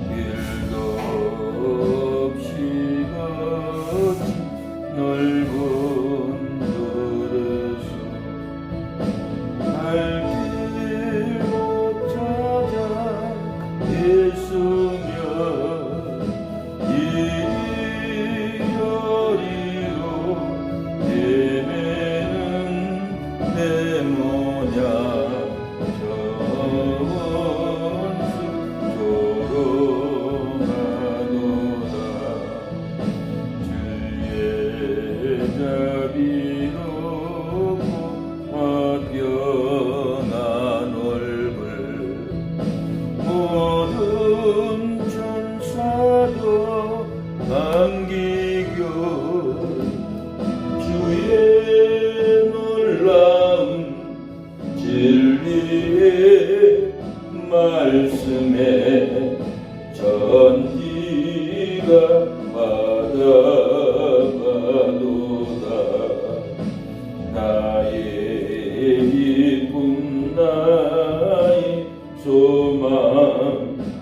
길도 없이 거친 넓은 들에서 갈 길 못 찾아 애쓰며 이리저리로 헤매는 내 모냐 저원수 조롱하도다. 주의 자비롭고 화평한 얼굴 모든 천사도 반기교 주의 놀라운 진리의 말씀에 전지가 받아가도다. 나의 기쁨 나의 소망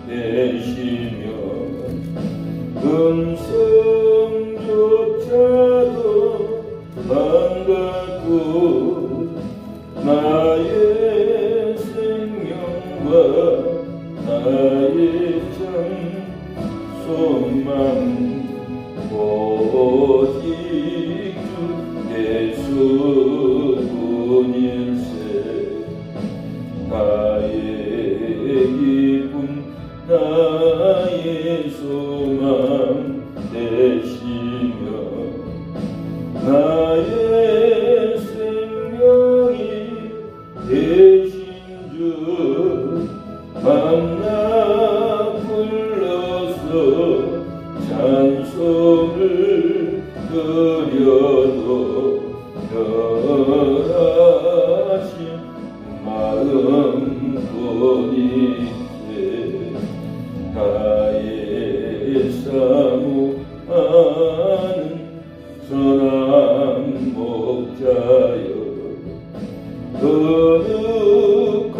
되시며 음성조차도 반갑고 나의 생명과 나의 참 소망 오직 주 예수뿐일세. 나의 기쁨 나의 소망 되시며 나의 생명이 되신 주 만나 불러서 찬송을 드려도 변하신 마음뿐이세. 나의 사모하는 선한 목자여 거룩고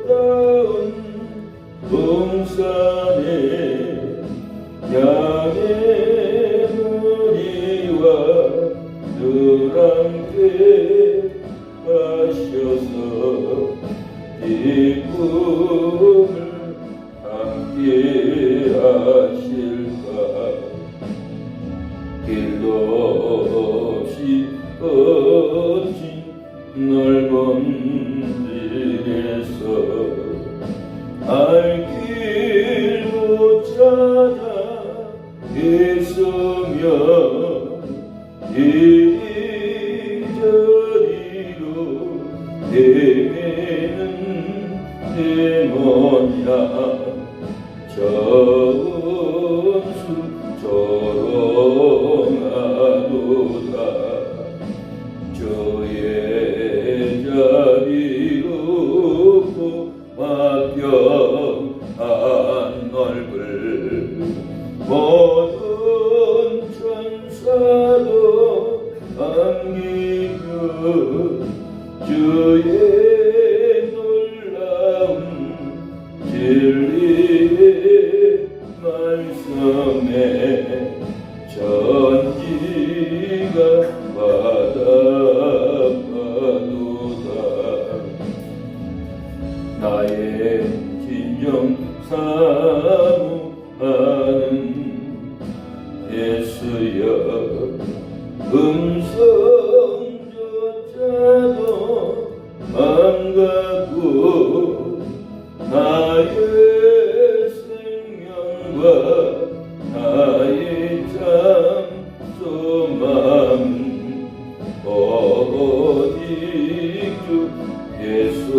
따운 동산에 양의 머리와 늘 함께 하셔서 기쁨을 함께 하실까. 길도 없이 거친 넓은 길에서 알 길 못 찾아 애쓰며 이리저리로 헤매는 내 모냐 저원수 조롱하도다. 주의 자비롭고 화평한 얼굴 모든 천사도 반기며 주의 놀라운 진리의 말씀에 전지가 받아가도다. 나의 진정 사모하는 예수여 음성조차도 반갑고 나의 생명과 나의 참 소망 오직 주 예수뿐일세.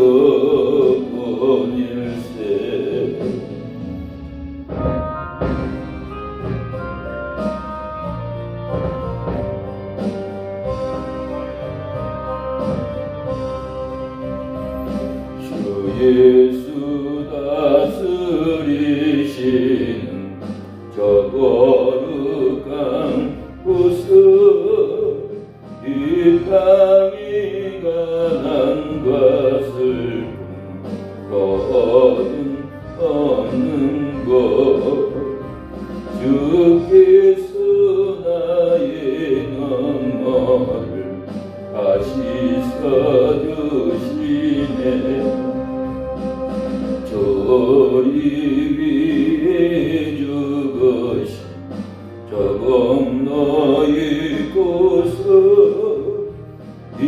예수 다스리시는 저 거룩한 곳은 이 땅이 가난과 슬픔 거둔 너희 위해 죽으신 조금 너희 곳은 이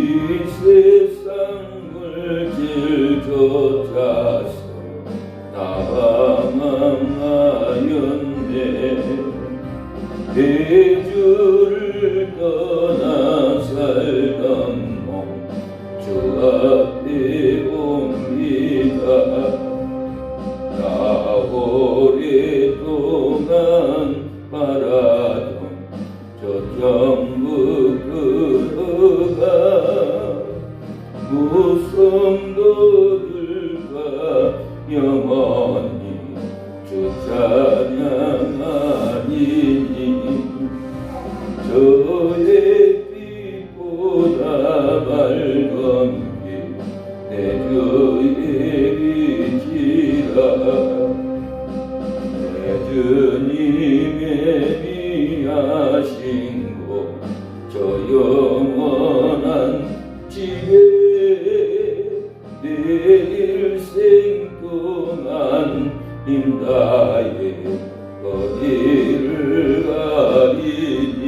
세상 물질 쫓아서 나방하였네. 대주를 떠나 살던 몸 주 앞에 옵니다. 나 오랫동안 바라던 저 전부 그가 무성도들과 영원히 주 찬양하리니 저의 빛보다 밝은 내 주의 빛이라. 내 주님의 미하신 곳 저 영원한 집에 내 일생 동안 인다에 어디를 가리니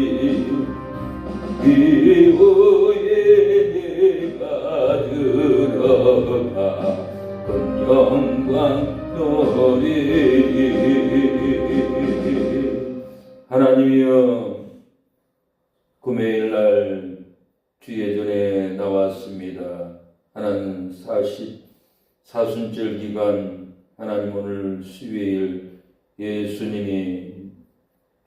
이후에 내가 들어가 그 영광 누리리. 하나님이여, 금요일날 주의 전에 나왔습니다. 하나님 사순절 기간 하나님 오늘 수요일 예수님이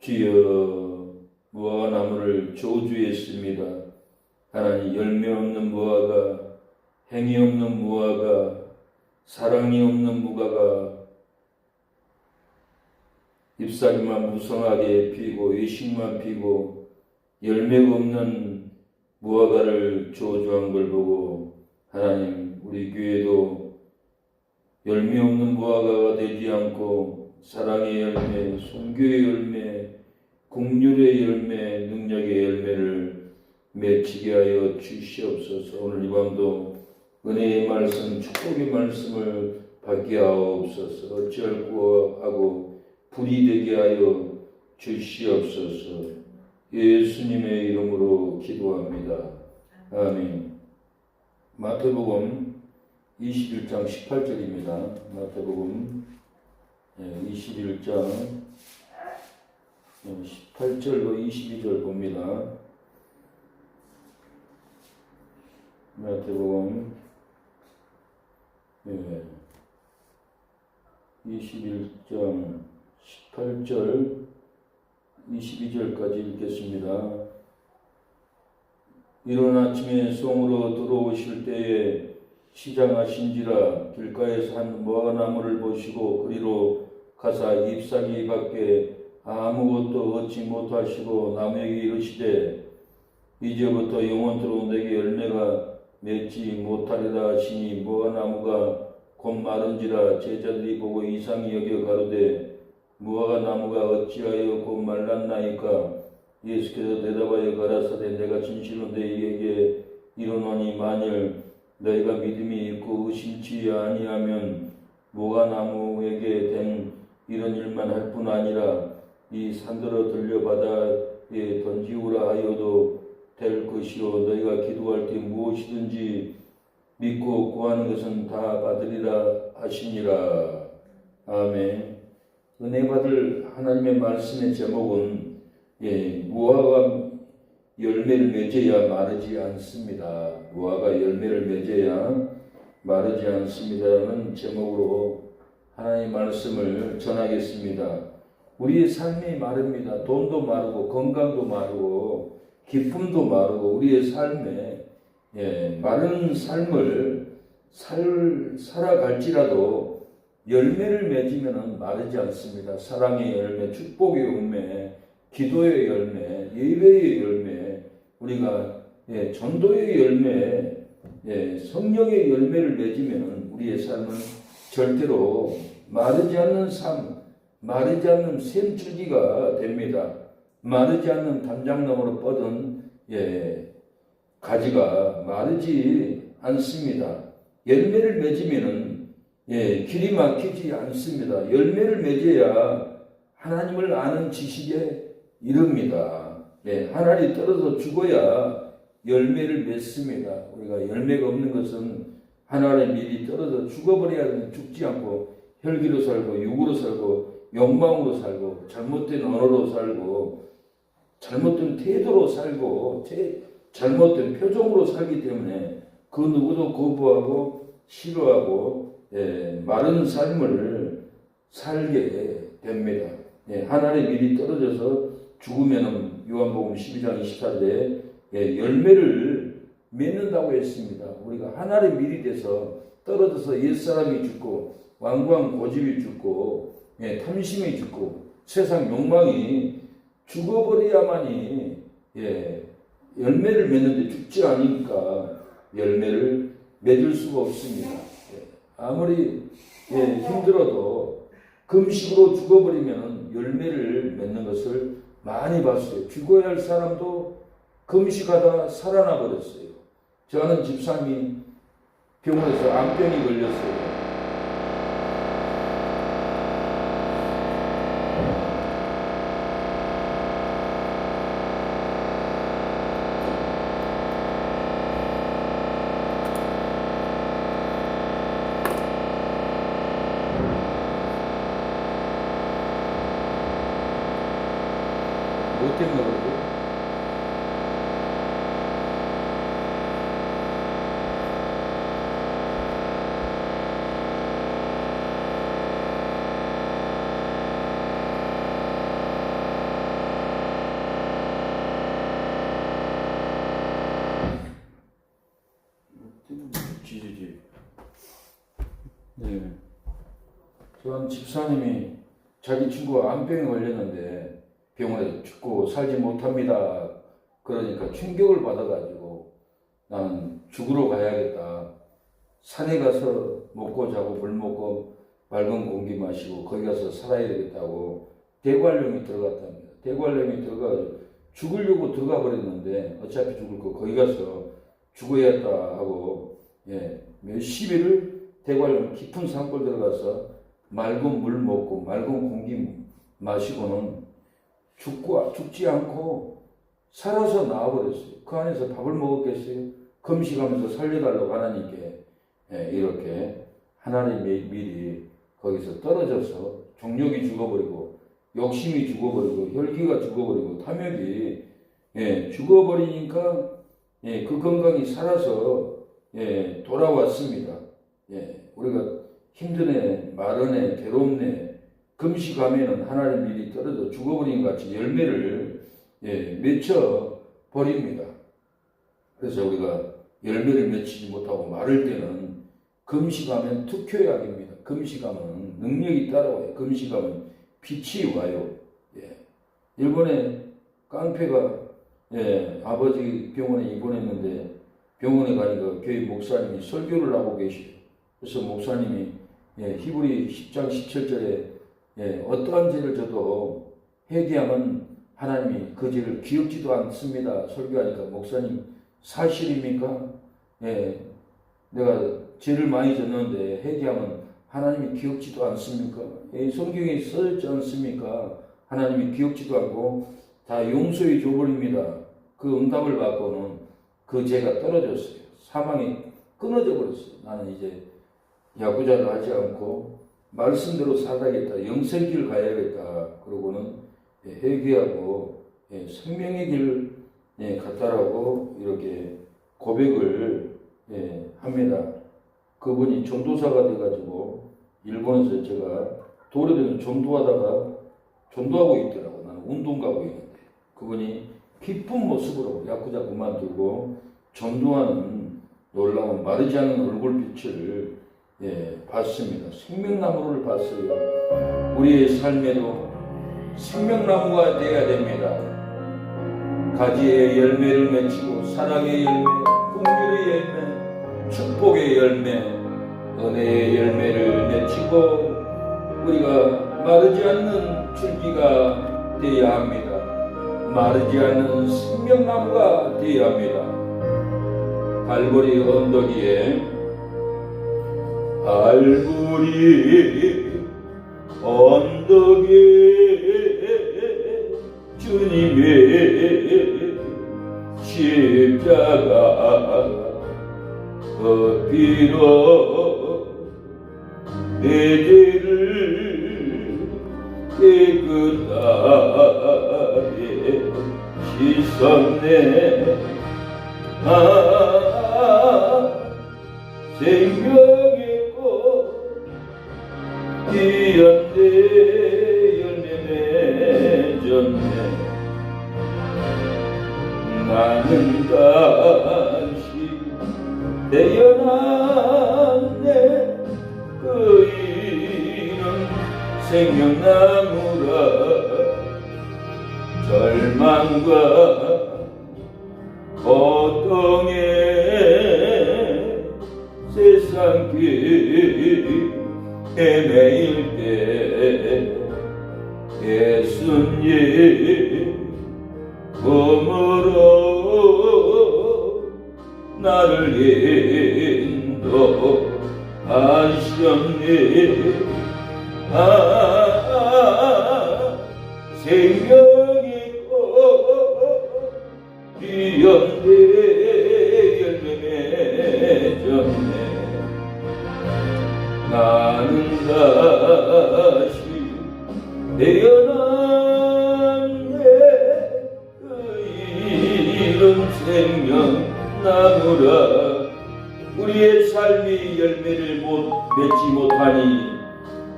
주여 무화과나무를 저주했습니다. 하나님 열매 없는 무화과, 행위 없는 무화과, 사랑이 없는 무화과가 잎사귀만 무성하게 피고 외식만 피고 열매가 없는 무화과를 저주한 걸 보고 하나님 우리 교회도 열매 없는 무화과가 되지 않고 사랑의 열매, 선교의 열매, 긍휼의 열매, 능력의 열매를 맺히게 하여 주시옵소서. 오늘 이 밤도 은혜의 말씀, 축복의 말씀을 받게 하옵소서. 어찌할 구하고 불이 되게 하여 주시옵소서. 예수님의 이름으로 기도합니다. 아멘. 마태복음 21장 18절입니다. 마태복음 21장 18절로 22절 봅니다. 마태복음 21장 18절 22절까지 읽겠습니다. 이른 아침에 성으로 들어오실 때에 시장하신지라 길가에서 한 무화과나무를 보시고 그리로 가사 잎사귀 밖에 아무것도 얻지 못하시고 나무에게 이르시되 이제부터 영원토록 내게 열매가 맺지 못하리라 하시니 무화과나무가 곧 마른지라 제자들이 보고 이상히 여겨 가로되 무화과나무가 어찌하여 곧 말랐나이까. 예수께서 대답하여 가라사대 내가 진실로 너희에게 이르노니 만일 너희가 믿음이 있고 의심치 아니하면 무화과나무에게 된 이런 일만 할 뿐 아니라 이 산들어 들려 바다에 던지우라 하여도 될 것이요 너희가 기도할 때 무엇이든지 믿고 구하는 것은 다 받으리라 하시니라. 아멘. 은혜 받을 하나님의 말씀의 제목은 무화과 열매를 맺어야 마르지 않습니다. 무화과 열매를 맺어야 마르지 않습니다라는 제목으로 하나님의 말씀을 전하겠습니다. 우리의 삶이 마릅니다. 돈도 마르고 건강도 마르고 기쁨도 마르고 우리의 삶에 마른 삶을 살아갈지라도 열매를 맺으면 마르지 않습니다. 사랑의 열매, 축복의 열매, 기도의 열매, 예배의 열매, 우리가 전도의 열매, 성령의 열매를 맺으면 우리의 삶은 절대로 마르지 않는 삶, 마르지 않는 샘줄기가 됩니다. 마르지 않는 담장나무로 뻗은 가지가 마르지 않습니다. 열매를 맺으면 길이 막히지 않습니다. 열매를 맺어야 하나님을 아는 지식에 이릅니다. 하나님이 떨어져 죽어야 열매를 맺습니다. 우리가 열매가 없는 것은 하나님의 미리 떨어져 죽어버려야 죽지 않고 혈기로 살고 육으로 살고 욕망으로 살고 잘못된 언어로 살고 잘못된 태도로 살고 잘못된 표정으로 살기 때문에 그 누구도 거부하고 싫어하고 마른 삶을 살게 됩니다. 하나님의 미리 떨어져서 죽으면 요한복음 12장 24절에 열매를 맺는다고 했습니다. 우리가 하나님의 미리 돼서 떨어져서 옛사람이 죽고 완고한 고집이 죽고 탐심이 죽고 세상 욕망이 죽어버려야만이 열매를 맺는데 죽지 않으니까 열매를 맺을 수가 없습니다. 아무리 힘들어도 금식으로 죽어버리면 열매를 맺는 것을 많이 봤어요. 죽어야 할 사람도 금식하다 살아나 버렸어요. 저 아는 집사님이 병원에서 암병이 걸렸어요. 뭐 때문에 그러죠? 지지지. 저는 집사님이 자기 친구가 암병에 걸렸는데 병원에서 죽고 살지 못합니다. 그러니까 충격을 받아가지고 나는 죽으러 가야겠다. 산에 가서 먹고 자고 물 먹고 맑은 공기 마시고 거기 가서 살아야 되겠다고 대관령에 들어갔답니다. 대관령에 들어가 죽으려고 들어가 버렸는데 어차피 죽을 거 거기 가서 죽어야겠다 하고 몇십 일을 대관령 깊은 산골 들어가서 맑은 물 먹고 맑은 공기 마시고는 죽지 않고 살아서 나와버렸어요. 그 안에서 밥을 먹었겠어요? 금식하면서 살려달라고 하나님께 이렇게 하나님이 미리 거기서 떨어져서 정욕이 죽어버리고 욕심이 죽어버리고 혈기가 죽어버리고 탐욕이 죽어버리니까 그 건강이 살아서 돌아왔습니다. 우리가 힘드네, 마르네, 괴롭네, 금식하면은 하나님 미리 떨어져 죽어버린 것 같이 열매를 맺혀 버립니다. 그래서 우리가 열매를 맺히지 못하고 마를 때는 금식하면 특효약입니다. 금식하면 능력이 따라와요. 금식하면 빛이 와요. 일본에 깡패가 아버지 병원에 입원했는데 병원에 가니까 교회 목사님이 설교를 하고 계시요. 그래서 목사님이 히브리 10장 17절에 어떠한 죄를 져도 회개하면 하나님이 그 죄를 기억지도 않습니다. 설교하니까 목사님 사실입니까? 내가 죄를 많이 졌는데 회개하면 하나님이 기억지도 않습니까? 성경에 써있지 않습니까? 하나님이 기억지도 않고 다 용서해 줘버립니다. 그 응답을 받고는 그 죄가 떨어졌어요. 사망이 끊어져 버렸어요. 나는 이제 야구자를 하지 않고 말씀대로 살아야겠다. 영생길 가야겠다. 그러고는 회개하고 생명의 길 갔다라고 이렇게 고백을 합니다. 그분이 전도사가 돼가지고 일본에서 제가 도로에서 전도하다가 전도하고 있더라고. 나는 운동 가고 있는데 그분이 기쁜 모습으로 야구자 그만두고 전도하는 놀라운 마르지 않은 얼굴빛을 봤습니다. 생명나무를 봤어요. 우리의 삶에도 생명나무가 되어야 됩니다. 가지의 열매를 맺히고 사랑의 열매, 긍휼의 열매, 축복의 열매, 은혜의 열매를 맺히고 우리가 마르지 않는 줄기가 되어야 합니다. 마르지 않는 생명나무가 되어야 합니다. 갈보리 언덕 위에 발굴이 언덕에 주님의 십자가 엎드려 내 죄를 깨끗하게 씻었네. 생명의 꽃 피었네. 열매 맺었네. 나는 다시 태어났네. 그 이름 생명나무라. 절망과 고통에 세상 길 헤매일 때 예수님 몸으로 나를 인도하셨네. 생명의 꽃 피었네. 열매 맺었네. 나는 다시 태어났네. 그 이름 생명나무라. 우리의 삶이 열매를 맺지 못하니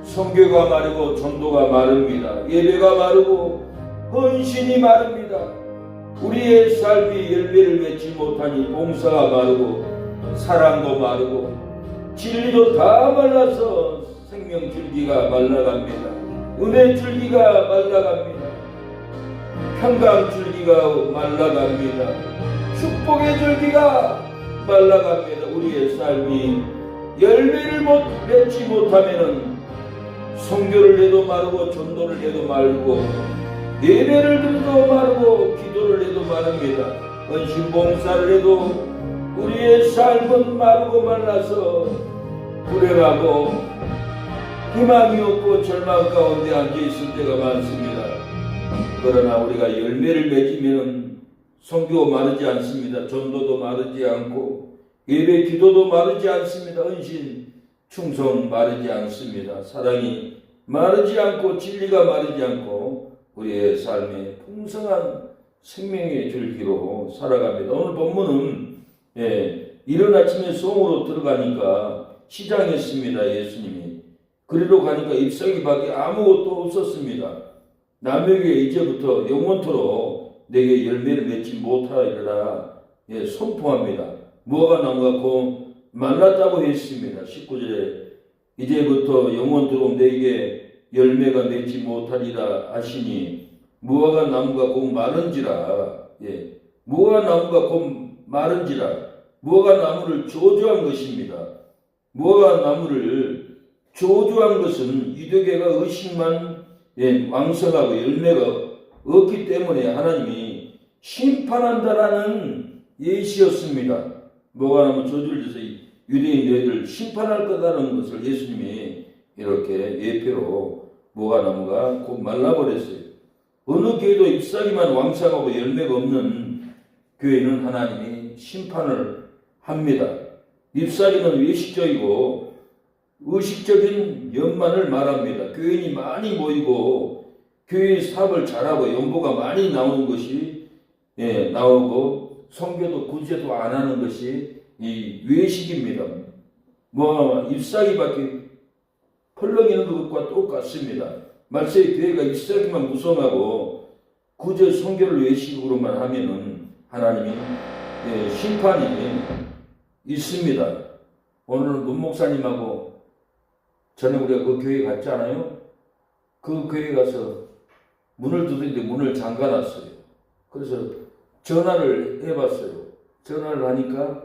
선교가 마르고 전도가 마릅니다. 예배가 마르고 헌신이 마릅니다. 우리의 삶이 열매를 맺지 못하니 봉사가 마르고 사랑도 마르고 진리도 다 말라서 생명 줄기가 말라갑니다. 은혜 줄기가 말라갑니다. 평강 줄기가 말라갑니다. 축복의 줄기가 말라갑니다. 우리의 삶이 열매를 맺지 못하면은 선교를 해도 마르고 전도를 해도 마르고 예배를 드려도 마르고 기도를 해도 마릅니다. 헌신 봉사를 해도 우리의 삶은 마르고 말라서 불행하고 희망이 없고 절망 가운데 앉아있을 때가 많습니다. 그러나 우리가 열매를 맺으면 선교 마르지 않습니다. 전도도 마르지 않고 예배 기도도 마르지 않습니다. 헌신 충성 마르지 않습니다. 사랑이 마르지 않고 진리가 마르지 않고 우리의 삶에 풍성한 생명의 줄기로 살아갑니다. 오늘 본문은 이른 아침에 성으로 들어가니까 시장했습니다. 예수님이. 그리로 가니까 잎사귀밖에 아무것도 없었습니다. 남에게 이제부터 영원토록 내게 열매를 맺지 못하리라 선포합니다. 무화과 나무가 곧 말랐다고 했습니다. 19절에 이제부터 영원토록 내게 열매가 맺지 못하리라 하시니 무화과 나무가 곧 마른지라. 무화과 나무가 곧 마른지라. 무화과 나무를 조주한 것입니다. 무화과 나무를 조주한 것은 유대교가 의식만 왕성하고 열매가 없기 때문에 하나님이 심판한다라는 예시였습니다. 무화과나무 조주를 줘서 유대인 너희들 심판할 거다라는 것을 예수님이 이렇게 예표로 무화과나무가 곧 말라버렸어요. 어느 교회도 잎사귀만 왕성하고 열매가 없는 교회는 하나님이 심판을 합니다. 잎사귀는 외식적이고 의식적인 연만을 말합니다. 교인이 많이 모이고 교회 사업을 잘하고 연보가 많이 나오는 것이 나오고 선교도 구제도 안 하는 것이 이 외식입니다. 뭐 잎사귀밖에 펄럭이는 것과 똑같습니다. 말세의 교회가 잎사귀만 무성하고 구제 선교를 외식으로만 하면은 하나님이 심판이 있습니다. 오늘 문 목사님하고 전에 우리가 그 교회 갔잖아요. 그 교회 가서 문을 두드리는데 문을 잠가놨어요. 그래서 전화를 해봤어요. 전화를 하니까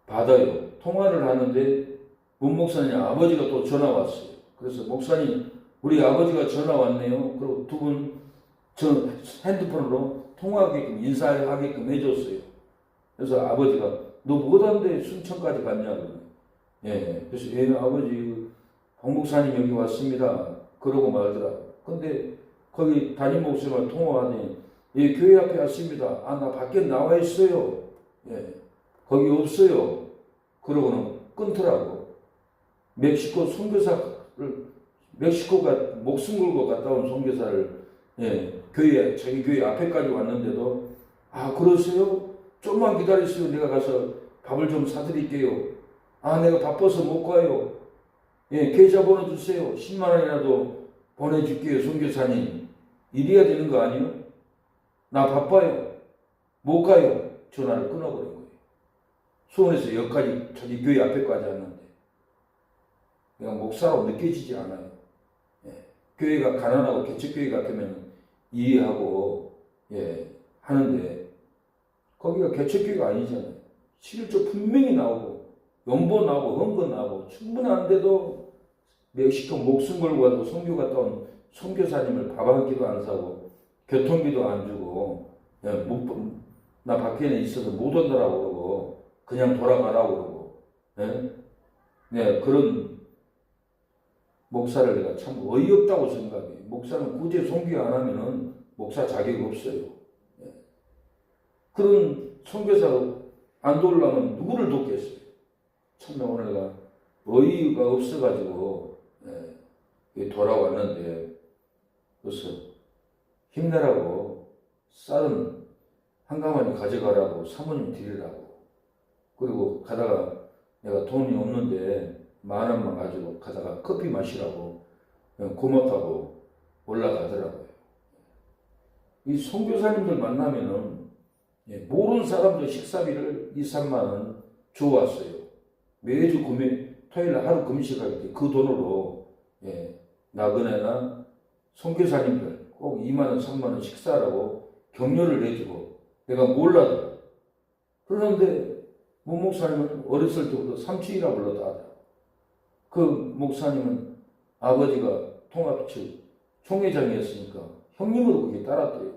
받아요. 통화를 하는데 문 목사님 아버지가 또 전화 왔어요. 그래서 목사님 우리 아버지가 전화 왔네요. 그리고 두 분 저 핸드폰으로 통화하게끔 인사하게끔 해줬어요. 그래서 아버지가 너 못한데 순천까지 갔냐고. 예, 그래서 예, 아버지 홍 목사님 여기 왔습니다. 그러고 말더라. 근데 거기 담임 목사님과 통화하니 예, 교회 앞에 왔습니다. 아, 나 밖에 나와 있어요. 예, 거기 없어요. 그러고는 끊더라고. 멕시코 선교사를 멕시코가 목숨 걸고 갔다 온 선교사를 예, 교회 자기 교회 앞에까지 왔는데도 아 그러세요? 좀만 기다리세요. 내가 가서 밥을 좀 사드릴게요. 아 내가 바빠서 못 가요. 예, 계좌번호 주세요. 10만 원이라도 보내줄게요. 선교사님. 이래야 되는 거 아니에요? 나 바빠요. 못 가요. 전화를 끊어버린 거예요. 수원에서 여기까지 자기 교회 앞에까지 왔는데 내가 목사로 느껴지지 않아요. 예, 교회가 가난하고 개척교회 같으면 이해하고 예, 하는데 거기가 개척교회가 아니잖아요. 실적 분명히 나오고 연보 나오고 헌금 나오고 충분한데도 멕시코 목숨 걸고 와도 선교 갔다 온 선교사님을 밥 한 끼도 안 사고 교통비도 안 주고 예, 나 밖에 있어서 못 온다라고 그러고 그냥 돌아가라고 그러고 예? 네, 그런 목사를 내가 참 어이없다고 생각해요. 목사는 굳이 선교 안 하면은 목사 자격이 없어요. 예. 그런 선교사가 안 도우려면 누구를 돕겠어요? 참 오늘 내가 어이가 없어가지고 예, 돌아왔는데 그래서 힘내라고 쌀은 한 가마니 가져가라고 사모님 드리라고 그리고 가다가 내가 돈이 없는데 10,000원만 가지고 가다가 커피 마시라고 고맙다고 올라가더라고요. 이 선교사님들 만나면은 예, 모르는 사람들 식사비를 2-3만 원 주어왔어요. 매주 토요일 하루 금식할 때 그 돈으로 예, 나그네나 선교사님들 꼭 2만 원, 3만 원 식사라고 격려를 해주고 내가 몰라도 그런데 문 목사님은 어렸을 때부터 삼촌이라 불러도 그 목사님은 아버지가 통합처 총회장이었으니까 형님으로 그게 따랐대요.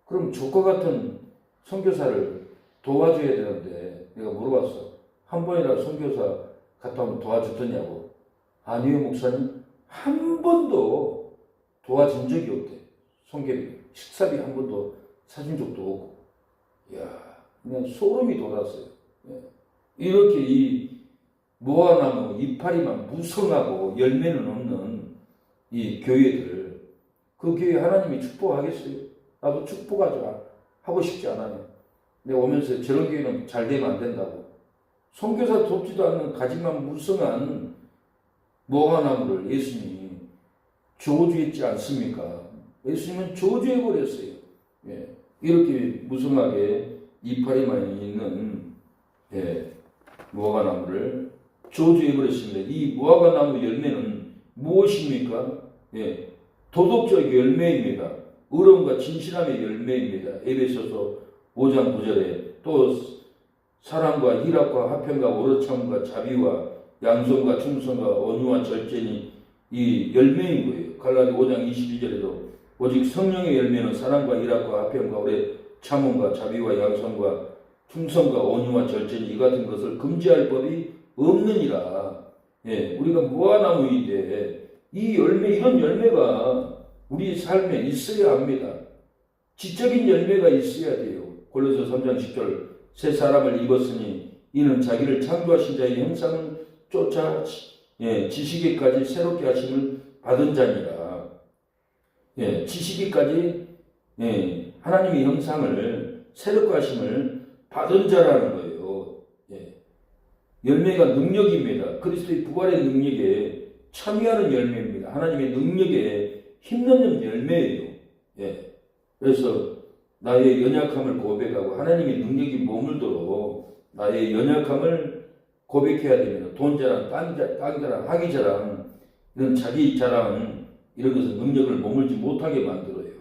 그럼 저과 같은 선교사를 도와줘야 되는데 내가 물어봤어. 한 번이라 선교사 갔다 오면 도와줬더냐고. 아니요 목사님 한 번도 도와준 적이 없대. 선교비 식사비 한 번도 사준 적도 없고. 이야 그냥 소름이 돋았어요. 이렇게 이 무화나무 이파리만 무성하고 열매는 없는 이 교회들 그 교회 하나님이 축복하겠어요? 나도 축복하고 싶지 않아요. 내가 오면서 저런 교회는 잘 되면 안 된다고. 선교사 돕지도 않는 가지만 무성한 무화나무를 예수님이 저주했지 않습니까? 예수님은 저주해버렸어요. 예. 이렇게 무성하게 이파리만 있는 예. 무화과나무를 저주해버렸습니다. 이 무화과나무 열매는 무엇입니까? 예, 도덕적 열매입니다. 의로움과 진실함의 열매입니다. 에베소서 5장 9절에 또 사랑과 희락과 화평과 오르참과 자비와 양성과 충성과 온유와 절제니 이 열매인 거예요. 갈라디 5장 22절에도 오직 성령의 열매는 사랑과 희락과 화평과 오래 참음과 자비와 양성과 충성과 온유와 절제니 이 같은 것을 금지할 법이 없느니라. 예, 우리가 무화나무인데 이 열매 이런 열매가 우리 삶에 있어야 합니다. 지적인 열매가 있어야 돼요. 골로새 3장 10절 새 사람을 입었으니 이는 자기를 창조하신 자의 형상을 쫓아 예, 지식에까지 새롭게 하심을 받은 자니라. 예, 지식에까지 예, 하나님의 형상을 새롭게 하심을 받은 자라는 거예요. 예. 열매가 능력입니다. 그리스도의 부활의 능력에 참여하는 열매입니다. 하나님의 능력에 힘넣는 열매예요. 예. 그래서 나의 연약함을 고백하고 하나님의 능력이 머물도록 나의 연약함을 고백해야 됩니다. 돈 자랑, 땅 자랑, 학위 자랑, 이런 자기 자랑, 이런 것은 능력을 머물지 못하게 만들어요.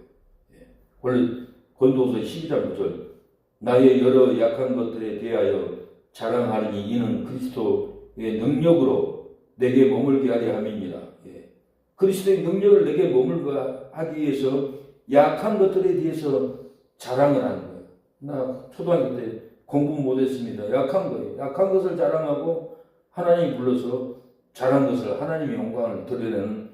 예. 고린도후서 12장 9절 나의 여러 약한 것들에 대하여 자랑하리니 이는 그리스도의 능력으로 내게 머물게 하려 함입니다. 예. 그리스도의 능력을 내게 머물게 하기 위해서 약한 것들에 대해서 자랑을 하는 거예요. 나 초등학교 때 공부 못했습니다. 약한 거예요. 약한 것을 자랑하고 하나님이 불러서 잘한 것을 하나님의 영광을 드러내는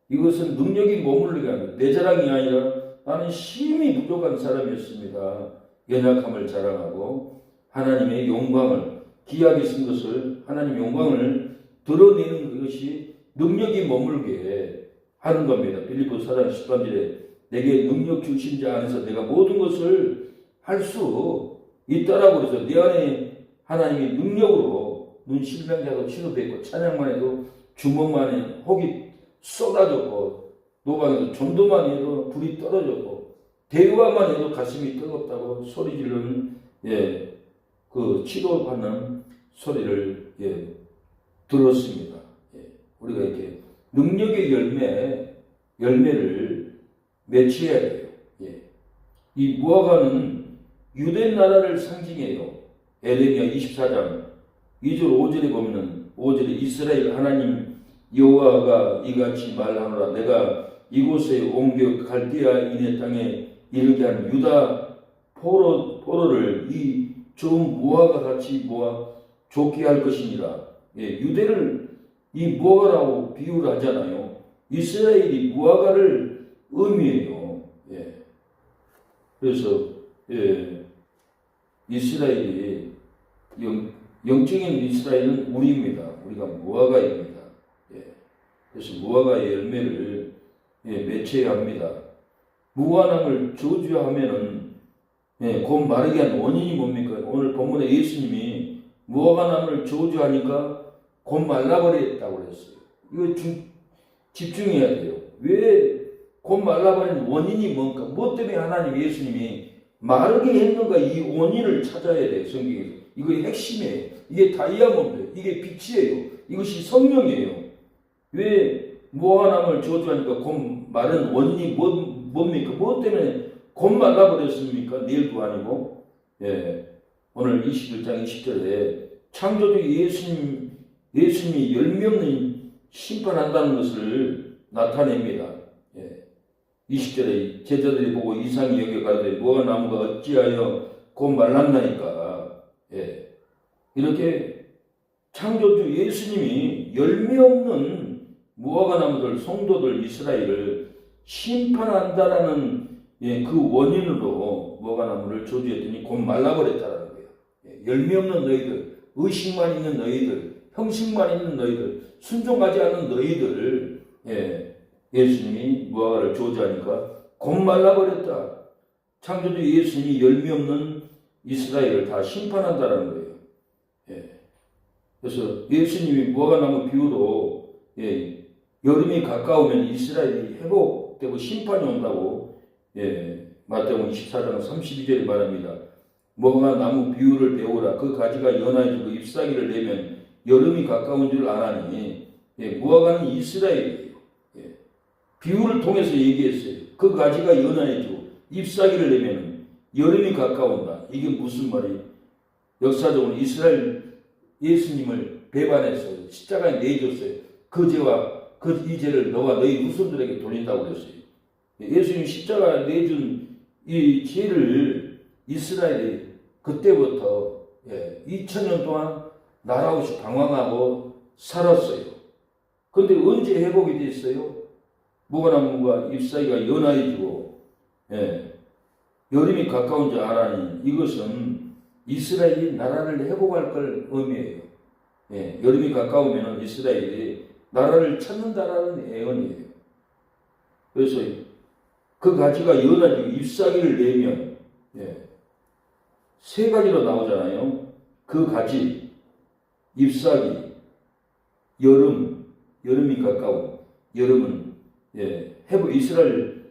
이것은 능력이 머무르게 하는 내 자랑이 아니라 나는 힘이 부족한 사람이었습니다. 연약함을 자랑하고 하나님의 영광을 귀하게 쓴 것을 하나님의 영광을 드러내는 것이 능력이 머물게 하는 겁니다. 빌립보서 4장 13절에 내게 능력 주신 자 안에서 내가 모든 것을 할 수 있다라고 그래서 내 안에 하나님의 능력으로 눈 실명자도 치료됐고 찬양만 해도 주먹만 해 혹이 쏟아졌고 노방에서 전도만 해도 불이 떨어졌고 대화만 해도 가슴이 뜨겁다고 소리 지르는 그 치료받는 소리를 들었습니다. 우리가 이렇게 능력의 열매를 맺혀야 돼요. 이 무화과는 유대 나라를 상징해요. 에레미야 24장 2절 5절에 보면은 5절에 이스라엘 하나님 여호와가 이같이 말하노라 내가 이곳에 옮겨 갈대아 이네 땅에 이르게 한 유다 포로를 이 좋은 무화과 같이 모아 좋게 할 것이니라. 유대를 이 무화과라고 비유를 하잖아요. 이스라엘이 무화과를 의미해요. 그래서 이스라엘이 영적인 이스라엘은 우리입니다. 우리가 무화과입니다. 그래서 무화과의 열매를 맺혀야 합니다. 무화과나무를 저주하면은 곧 마르게 한 원인이 뭡니까? 오늘 본문에 예수님이 무화과나무를 저주하니까 곧 말라버렸다고 그랬어요. 이거 집중해야 돼요. 왜 곧 말라버린 원인이 뭔가? 뭐 때문에 하나님 예수님이 마르게 했는가? 이 원인을 찾아야 돼요. 성경에서. 이거 핵심이에요. 이게 다이아몬드예요. 이게 빛이에요. 이것이 성령이에요. 왜 무화과나무를 저주하니까 곧 마른 원인이 뭡니까? 뭐 때문에 곧 말라버렸습니까? 내일도 아니고. 오늘 21장 20절에 창조주 예수님이 열매 없는 심판한다는 것을 나타냅니다. 20절에 제자들이 보고 이상히 여겨 가로되 무화과나무가 어찌하여 곧 말랐나이까. 이렇게 창조주 예수님이 열매 없는 무화과나무들 성도들 이스라엘을 심판한다라는 그 원인으로 무화과나무를 저주했더니 곧 말라버렸다라는 거예요. 열매 없는 너희들, 의식만 있는 너희들, 형식만 있는 너희들, 순종하지 않는 너희들, 예수님이 무화과를 저주하니까 곧 말라버렸다. 창조주 예수님이 열매 없는 이스라엘을 다 심판한다라는 거예요. 그래서 예수님이 무화과나무 비유로 여름이 가까우면 이스라엘이 회복되고 심판이 온다고 마태복음 24장 32절에 말합니다. 무화과나무 비유를 배우라. 그 가지가 연하여지고 잎사귀를 내면 여름이 가까운 줄 아나니 무화과는 이스라엘이에요. 비유를 통해서 얘기했어요. 그 가지가 연하여지고 잎사귀를 내면 여름이 가까운다. 이게 무슨 말이에요? 역사적으로 이스라엘 예수님을 배반해서 십자가에 내줬어요. 그 죄와 이 죄를 너와 너희 후손들에게 돌린다고 그랬어요. 예수님 십자가에 내준 이 죄를 이스라엘이 그때부터 2000년 동안 나라 없이 방황하고 살았어요. 그런데 언제 회복이 됐어요? 무화과나무가 잎사귀가 연하여지고 여름이 가까운 줄 아나니 이것은 이스라엘이 나라를 회복할 걸 의미해요. 여름이 가까우면 이스라엘이 나라를 찾는다라는 예언이에요. 그래서 그 가지가 연하여지고 잎사귀를 내면 세 가지로 나오잖아요. 그 가지, 잎사귀, 여름이 가까운 여름은 이스라엘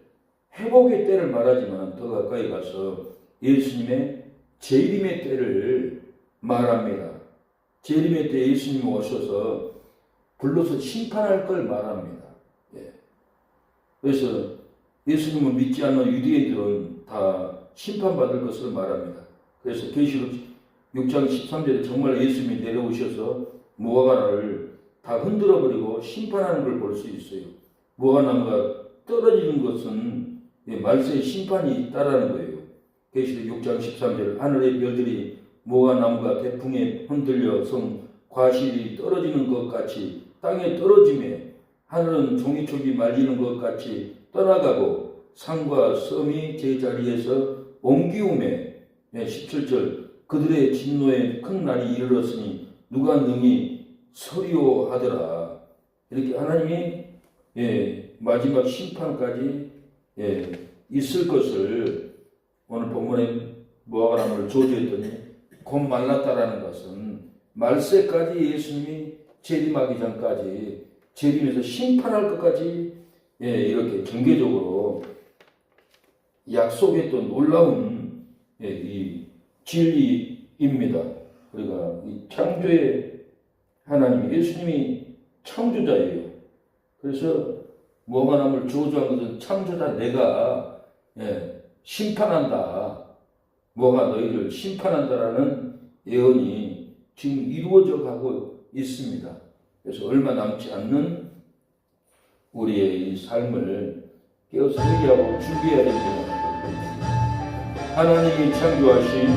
회복의 때를 말하지만 더 가까이 가서 예수님의 재림의 때를 말합니다. 재림의 때 예수님이 오셔서 불러서 심판할 걸 말합니다. 그래서 예수님을 믿지 않는 유대인들은 다 심판받을 것을 말합니다. 그래서 계시록 6장 13절에 정말 예수님이 내려오셔서 무화과나무를 다 흔들어버리고 심판하는 걸 볼 수 있어요. 무화과나무가 떨어지는 것은 말세의 심판이 있다라는 거예요. 계시록 6장 13절 하늘의 별들이 무화과나무가 태풍에 흔들려 성 과실이 떨어지는 것 같이 땅에 떨어지매 하늘은 종이촉이 말리는 것 같이 떠나가고 산과 섬이 제자리에서 옮기우매 17절 그들의 진노에 큰 날이 이르렀으니 누가 능히 서리오하더라. 이렇게 하나님이 마지막 심판까지 있을 것을 오늘 본문에 모아가 나무를 저주했더니 곧 말랐다라는 것은 말세까지 예수님이 재림하기 전까지 재림에서 심판할 것까지 이렇게 경계적으로 약속했던 놀라운 이 진리입니다. 우리가 이 창조의 하나님 예수님이 창조자예요. 그래서 무화과 나무를 저주한 것은 창조자 내가 심판한다. 무화과 너희를 심판한다라는 예언이 지금 이루어져 가고 있습니다. 그래서 얼마 남지 않는 우리의 이 삶을 깨어서 회개하고 준비해야 됩니다. 하나님이 창조하신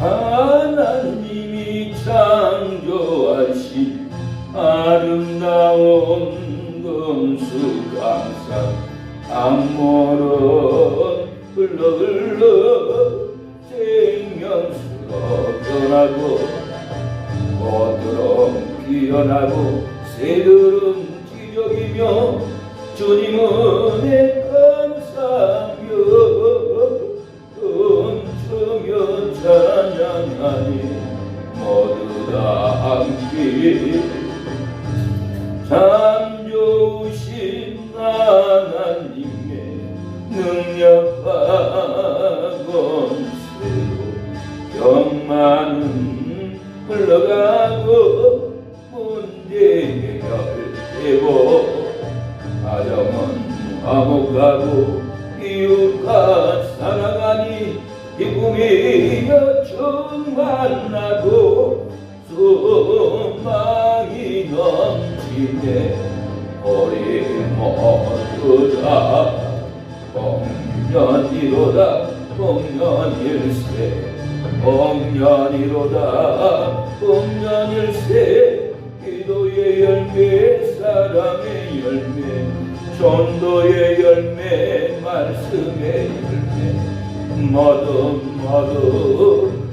하나님이 창조하신 아름다운 금수강산 암모른 흘러 생명수로 변하고 꽃들은 피어나고 새들은 기적이며 주님 은혜 감사하며 춤추며 찬양하니 모두 다 함께 참 좋으신 하나님의 능력과 권세로 병만은 흘러가고 문제 해결되고 가정은 화목하고 이웃과 살아가니 기쁨이여 충만하고 소망이 넘치네 우리 모두 다 복년이로다 복년일세 복년이로다 복년일세 기도의 열매 사랑의 열매 전도의 열매 말씀의 열매 모두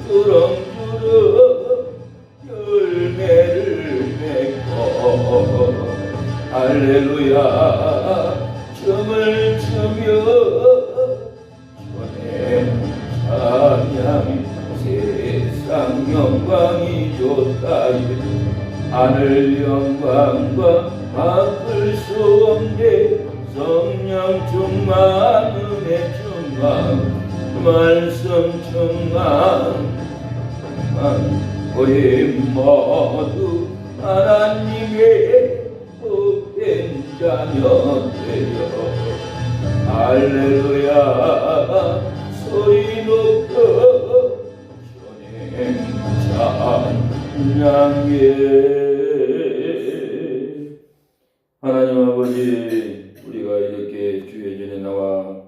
주렁주렁 열매를 맺고 할렐루야 춤을 추며 주의 찬양 세상 영광이 좋다 하늘 영광과 바꿀 수 없네 성령 충만 은혜 충만 말씀 충만 우리 모두 하나님의 복된 자녀 되려 할렐루야 소리 높여 주님 찬양해. 하나님 아버지 우리가 이렇게 주의 전에 나와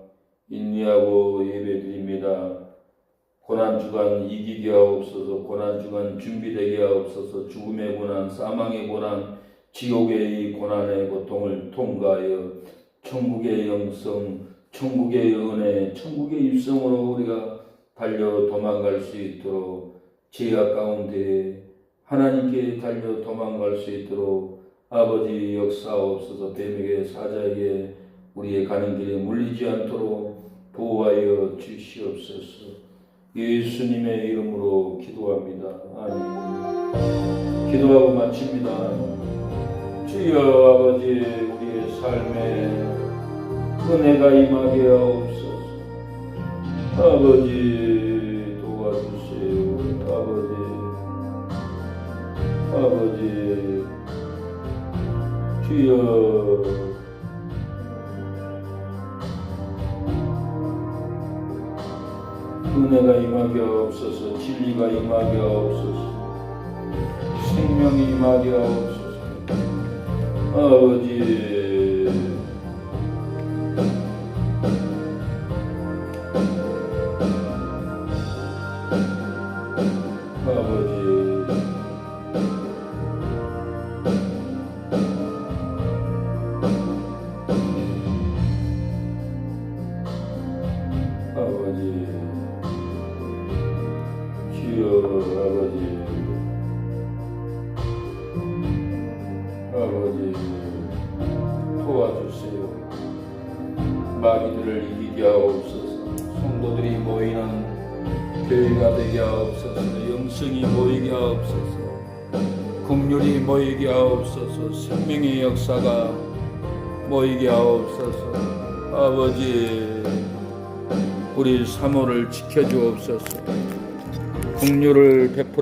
인내하고 예배드립니다. 고난주간 이기게 하옵소서. 고난주간 준비되게 하옵소서. 죽음의 고난 사망의 고난 지옥의 이 고난의 고통을 통과하여 천국의 영성 천국의 은혜 천국의 입성으로 우리가 달려 도망갈 수 있도록 죄악 가운데 하나님께 달려 도망갈 수 있도록 아버지 역사옵소서. 뱀에게 사자에게 우리의 가는 길에 물리지 않도록 보호하여 주시옵소서. 예수님의 이름으로 기도합니다. 아멘. 기도하고 마칩니다. 주여 아버지 우리의 삶에 은혜가 임하게 하옵소서. 아버지 도와주세요. 아버지 주여 은혜가 임하게 하옵소서. 진리가 임하게 하옵소서. 생명이 임하게 하옵소서. 아버지 아버지 주여 아버지 도와주세요. 마귀들을 이기게 하옵소서. 성도들이 모이는 교회가 되게 하옵소서. 영성이 모이게 하옵소서. 긍휼이 모이게 하옵소서. 생명의 역사가 모이게 하옵소서. 아버지 우리 사모를 지켜주옵소서. 긍휼을 베풀어